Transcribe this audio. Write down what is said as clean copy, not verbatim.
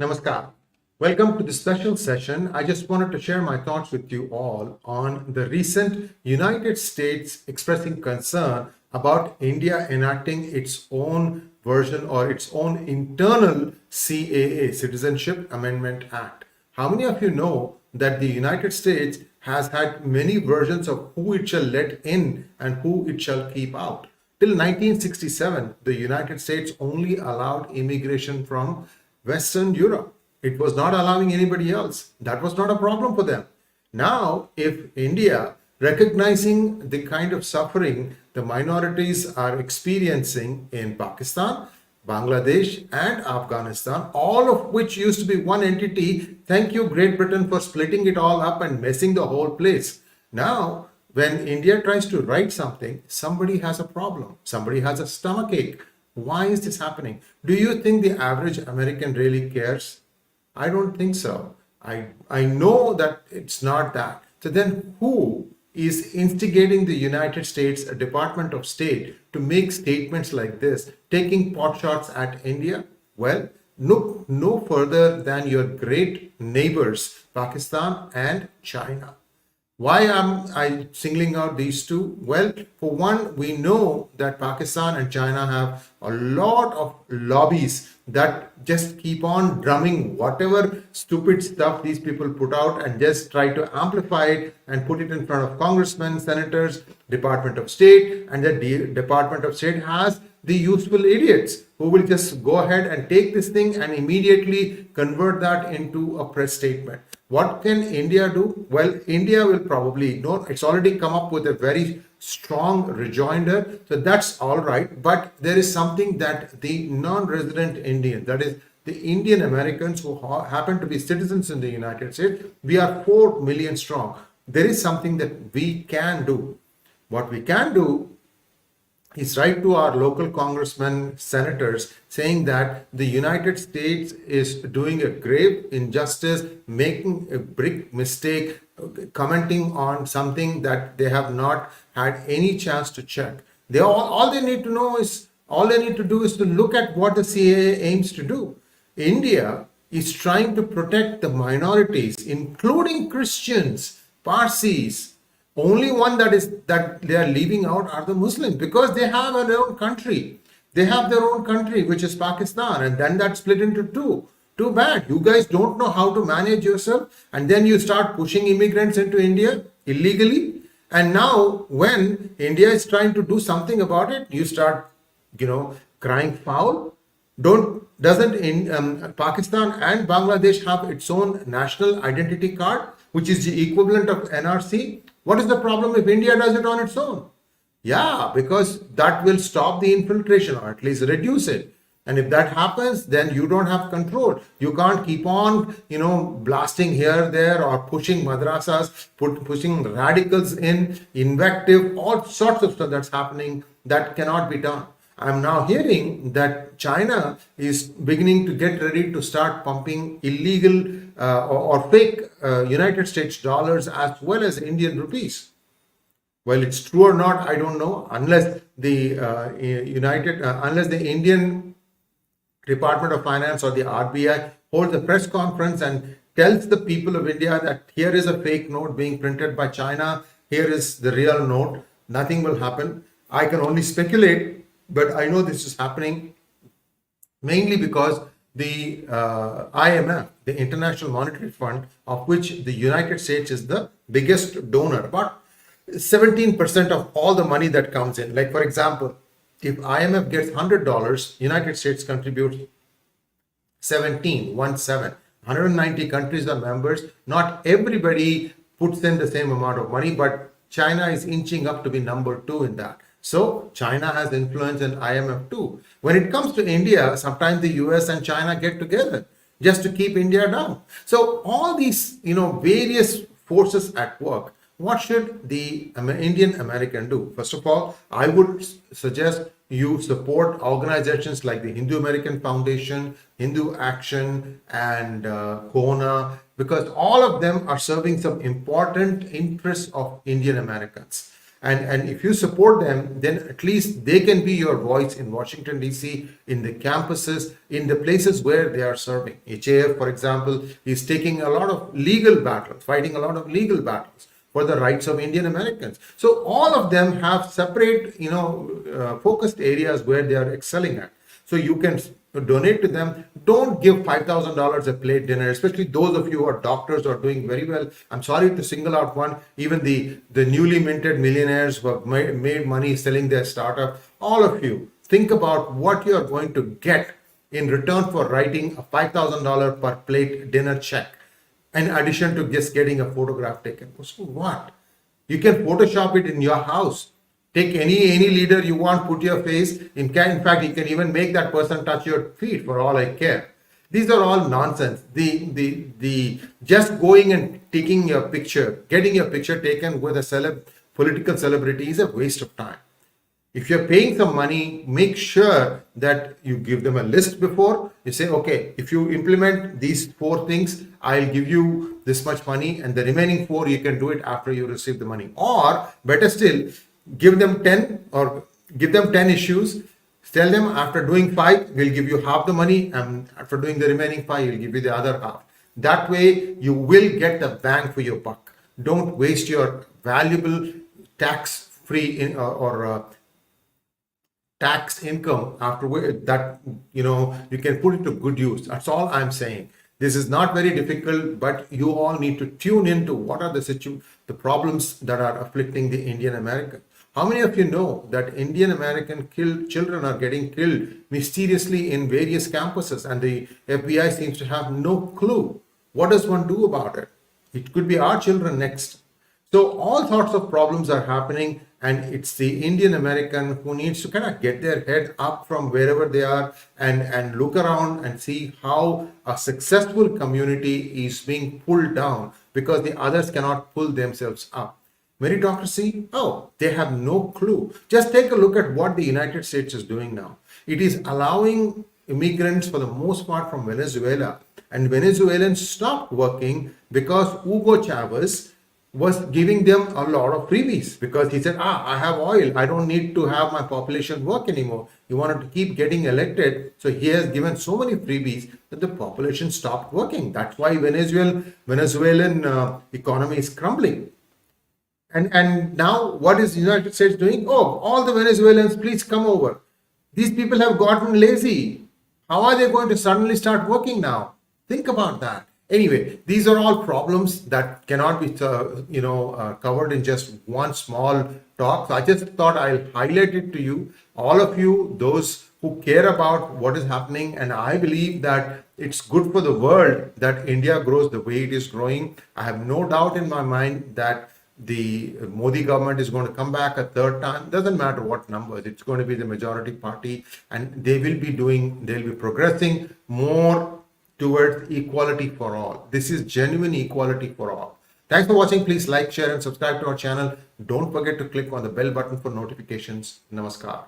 Namaskar. Welcome to this special session. I just wanted to share my thoughts with you all on the recent United States expressing concern about India enacting its own version or its own internal CAA, Citizenship Amendment Act. How many of you know that the United States has had many versions of who it shall let in and who it shall keep out? Till 1967, the United States only allowed immigration from Western Europe. It was not allowing anybody else. That was not a problem for them. Now, if India, recognizing the kind of suffering the minorities are experiencing in Pakistan, Bangladesh, and Afghanistan, all of which used to be one entity, thank you, Great Britain, for splitting it all up and messing the whole place. Now, when India tries to write something, somebody has a problem, somebody has a stomachache. Why is this happening? Do you think the average American really cares? I don't think so. I know that it's not that. So then who is instigating the United States Department of State to make statements like this, taking pot shots at India? Well, look no further than your great neighbors, Pakistan and China. Why am I singling out these two? Well, for one, we know that Pakistan and China have a lot of lobbies that just keep on drumming whatever stupid stuff these people put out and just try to amplify it and put it in front of congressmen, senators, Department of State, and the Department of State has the useful idiots who will just go ahead and take this thing and immediately convert that into a press statement. What can India do? Well, India will probably know it's already come up with a very strong rejoinder. So that's all right. But there is something that the non-resident Indian, that is the Indian Americans who happen to be citizens in the United States, we are 4 million strong. There is something that we can do. What we can do is write to our local congressmen, senators, saying that the United States is doing a grave injustice, making a big mistake, commenting on something that they have not had any chance to check. All they need to know is, all they need to do is to look at what the CAA aims to do. India is trying to protect the minorities, including Christians, Parsis. Only one that they are leaving out are the Muslims, because they have their own country. They have their own country, which is Pakistan, and then that's split into two. Too bad. You guys don't know how to manage yourself, and then you start pushing immigrants into India illegally. And now, when India is trying to do something about it, you start, crying foul. Doesn't Pakistan and Bangladesh have its own national identity card, which is the equivalent of NRC? What is the problem if India does it on its own? Yeah, because that will stop the infiltration or at least reduce it. And if that happens, then you don't have control. You can't keep on, blasting here, there, or pushing madrasas, pushing radicals in, invective, all sorts of stuff that's happening that cannot be done. I'm now hearing that China is beginning to get ready to start pumping illegal or fake United States dollars as well as Indian rupees. Well, it's true or not, I don't know, unless the unless the Indian Department of Finance or the RBI holds a press conference and tells the people of India that here is a fake note being printed by China, here is the real note. Nothing will happen. I can only speculate. But I know this is happening mainly because the IMF, the International Monetary Fund, of which the United States is the biggest donor, about 17% of all the money that comes in. Like, for example, if IMF gets $100, United States contributes 17. 190 countries are members. Not everybody puts in the same amount of money, but China is inching up to be number 2 in that. So China has influence in IMF too. When it comes to India, sometimes the US and China get together just to keep India down. So all these, various forces at work. What should the Indian American do? First of all, I would suggest you support organizations like the Hindu American Foundation, Hindu Action, and because all of them are serving some important interests of Indian Americans. And if you support them, then at least they can be your voice in Washington, D.C., in the campuses, in the places where they are serving. HAF, for example, is taking a lot of legal battles, fighting a lot of legal battles for the rights of Indian Americans. So all of them have separate, focused areas where they are excelling at. So you can donate to them. Don't give $5,000 a plate dinner, especially those of you who are doctors or doing very well. I'm sorry to single out one, even the newly minted millionaires who have made money selling their startup. All of you, think about what you are going to get in return for writing a $5,000 per plate dinner check, in addition to just getting a photograph taken. So what? You can Photoshop it in your house. Take any leader you want, put your face. In fact, you can even make that person touch your feet for all I care. These are all nonsense. The just going and taking your picture, getting your picture taken with a political celebrity is a waste of time. If you're paying some money, make sure that you give them a list before. You say, okay, if you implement these 4 things, I'll give you this much money, and the remaining 4 you can do it after you receive the money. Or better still, give them 10 issues. Tell them after doing 5, we'll give you half the money, and after doing the remaining 5, we'll give you the other half. That way, you will get the bang for your buck. Don't waste your valuable tax-free tax income after that. You can put it to good use. That's all I'm saying. This is not very difficult, but you all need to tune into what are the problems that are afflicting the Indian American. How many of you know that Indian American children are getting killed mysteriously in various campuses, and the FBI seems to have no clue? What does one do about it? It could be our children next. So all sorts of problems are happening, and it's the Indian American who needs to kind of get their head up from wherever they are and look around and see how a successful community is being pulled down because the others cannot pull themselves up. Meritocracy? Oh, they have no clue. Just take a look at what the United States is doing now. It is allowing immigrants for the most part from Venezuela, and Venezuelans stopped working because Hugo Chavez was giving them a lot of freebies because he said, I have oil. I don't need to have my population work anymore. He wanted to keep getting elected. So he has given so many freebies that the population stopped working. That's why Venezuelan economy is crumbling. And now what is the United States doing? Oh, all the Venezuelans, please come over. These people have gotten lazy. How are they going to suddenly start working now? Think about that. Anyway, these are all problems that cannot be, covered in just one small talk. So I just thought I'll highlight it to you, all of you, those who care about what is happening. And I believe that it's good for the world that India grows the way it is growing. I have no doubt in my mind that the Modi government is going to come back a 3rd time. Doesn't matter what numbers, it's going to be the majority party, and they'll be progressing more towards equality for all. This is genuine equality for all. Thanks for watching. Please like, share, and subscribe to our channel. Don't forget to click on the bell button for notifications. Namaskar.